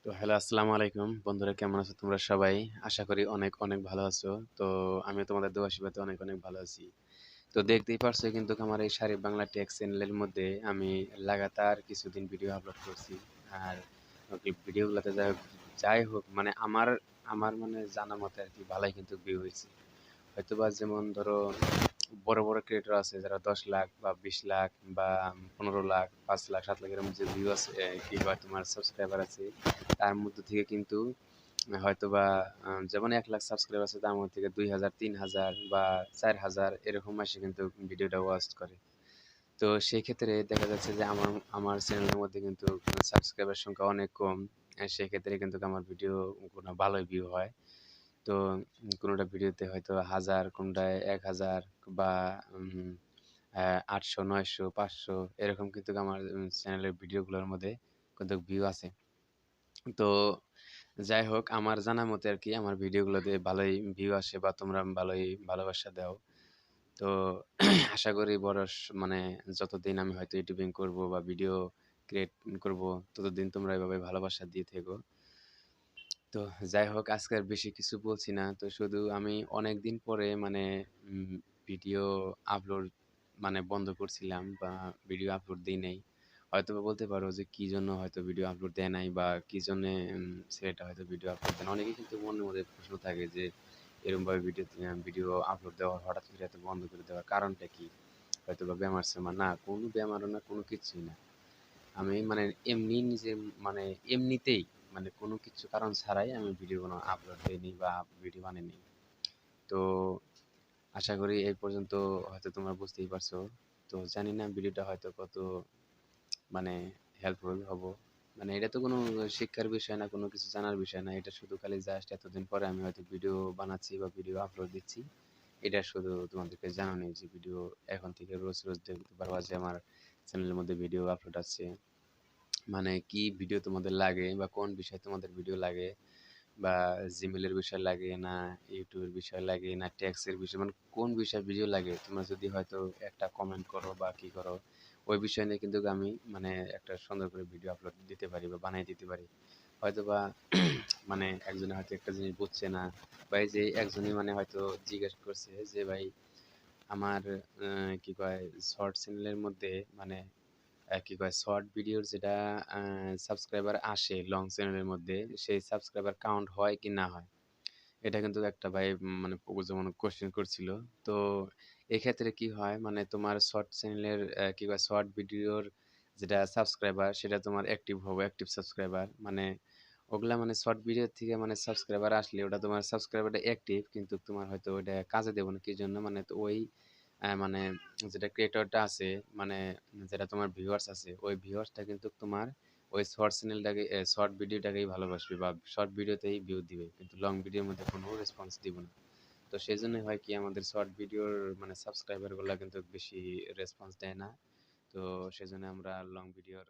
তো হ্যালো, আসসালামু আলাইকুম বন্ধুরা, কেমন আছো তোমরা সবাই? আশা করি অনেক অনেক ভালো আছো। তো আমিও তোমাদের দোয়া আশীর্বাদে অনেক অনেক ভালো আছি। তো দেখতেই পারছো কিন্তু আমার এই শারীরিক বাংলা টেক চ্যানেলের মধ্যে আমি লাগাতার কিছুদিন ভিডিও আপলোড করছি। আর ওই ভিডিওগুলোতে যাই হোক মানে আমার আমার মানে জানা মতে আর কি ভালোই কিন্তু ভিউ হয়েছে। হয়তোবা যেমন ধরো বড় বড় ক্রিয়েটর আছে যারা 10 লাখ বা 20 লাখ বা 15 লাখ 5 লাখ 7 লাখ এরকম যে ভিউ আছে, কি হয় তোমার সাবস্ক্রাইবার আছে, তার মধ্যে থেকে কিন্তু হয়তোবা যেমন 1 লাখ সাবস্ক্রাইবার আছে তার মধ্যে থেকে 2,000 3,000 বা 4,000 এরকম মাসে কিন্তু ভিডিওটা ওয়াচ করে। তো সেই ক্ষেত্রে দেখা যাচ্ছে যে আমার আমার চ্যানেলের মধ্যে কিন্তু সাবস্ক্রাইবার সংখ্যা অনেক কম। সেক্ষেত্রে কিন্তু আমার ভিডিও কোনো ভালোই ভিউ হয়। তো কোনোটা ভিডিওতে হয়তো 1000, কোনটায় 1000 বা 800 900 500 এরকম কিন্তু আমার চ্যানেলের ভিডিওগুলোর মধ্যে কিন্তু ভিউ আছে। তো যাই হোক, আমার জানা মতে আর কি আমার ভিডিওগুলোতে ভালোই ভিউ আসে বা তোমরা ভালোই ভালোবাসা দাও। তো আশা করি মানে যতদিন আমি হয়তো ইউটিউবিং করব বা ভিডিও ক্রিয়েট করব, ততদিন তোমরা এভাবে ভালোবাসা দিয়ে থেকো। তো যাই হোক, আজকে আর বেশি কিছু বলছি না। তো শুধু আমি অনেকদিন পরে মানে উম ভিডিও আপলোড মানে বন্ধ করছিলাম বা ভিডিও আপলোড দেই নাই। হয়তোবা বলতে পারো যে কি জন্য হয়তো ভিডিও আপলোড দেয় নাই বা কি জন্যে ছেলেটা হয়তো ভিডিও আপলোড দেয় না। অনেকেই কিন্তু মনের মধ্যে প্রশ্ন থাকে যে এরকমভাবে ভিডিও আপলোড দেওয়া হঠাৎ করে এত বন্ধ করে দেওয়ার কারণটা কি? হয়তোবা ব্যামার-স্যামার। না, কোনো ব্যামারও না, কোনো কিছুই না। আমি মানে এমনি নিজে মানে এমনিতেই মানে কোনো কিছু কারণ ছাড়াই আমি ভিডিও কোনো আপলোড দেইনি বা ভিডিও বানাইনি। তো আশা করি এই পর্যন্ত হয়তো তোমরা বুঝতেই পারছো। তো জানি না ভিডিওটা হয়তো কত মানে হেল্পফুল হব। মানে এটা তো কোনো শিক্ষার বিষয় না, কোনো কিছু জানার বিষয় না। এটা শুধু খালি জাস্ট এতদিন পরে আমি হয়তো ভিডিও বানাচ্ছি বা ভিডিও আপলোড দিচ্ছি। এটা শুধু তোমাদেরকে জানানোর যে ভিডিও এখন থেকে রোজ রোজ দেখতে পারবা যে আমার চ্যানেলের মধ্যে ভিডিও আপলোড আছে। মানে কি ভিডিও তোমাদের লাগে বা কোন বিষয়ে তোমাদের ভিডিও লাগে, বা জিমেলের বিষয় লাগে না ইউটিউবের বিষয় লাগে না ট্যাক্সের বিষয়, মানে কোন বিষয়ে ভিডিও লাগে তোমরা যদি হয়তো একটা কমেন্ট করো বা কি করো, ওই বিষয় নিয়ে কিন্তু আমি মানে একটা সুন্দর করে ভিডিও আপলোড দিতে পারি বা বানিয়ে দিতে পারি। হয়তো বা মানে একজনে হয়তো একটা জিনিস বুঝছে না, বা এই যে একজনই মানে হয়তো জিজ্ঞেস করছে যে ভাই আমার কি কয় শর্ট চ্যানেলের মধ্যে মানে কি কয় শর্ট ভিডিওর যেটা সাবস্ক্রাইবার আসে লং চ্যানেলের মধ্যে, সেই সাবস্ক্রাইবার কাউন্ট হয় কি না হয়, এটা কিন্তু একটা ভাই মানে যেমন কোশ্চেন করছিল। তো এক্ষেত্রে কি হয় মানে তোমার শর্ট চ্যানেলের কি কয় শর্ট ভিডিওর যেটা সাবস্ক্রাইবার সেটা তোমার অ্যাক্টিভ হবে, অ্যাক্টিভ সাবস্ক্রাইবার মানে ওগুলা মানে শর্ট ভিডিও থেকে মানে সাবস্ক্রাইবার আসলে ওটা তোমার সাবস্ক্রাইবারটা অ্যাক্টিভ, কিন্তু তোমার হয়তো ওটা কাজে দেবো না কি জন্য, মানে তো ওই মানে যেটা ক্রিয়েটরটা আছে মানে যেটা তোমার ভিউয়ার্স আছে, ওই ভিউয়ার্সটা কিন্তু তোমার ওই শর্ট চ্যানেলটাকে শর্ট ভিডিওটাকেই ভালোবাসবে বা শর্ট ভিডিওতেই ভিউ দিবে, কিন্তু লং ভিডিওর মধ্যে কোনো রেসপন্স দিব না। তো সেই জন্যই হয় কি আমাদের শর্ট ভিডিওর মানে সাবস্ক্রাইবার গুলা কিন্তু বেশি রেসপন্স দেয় না। তো সেজন্য আমরা লং ভিডিওর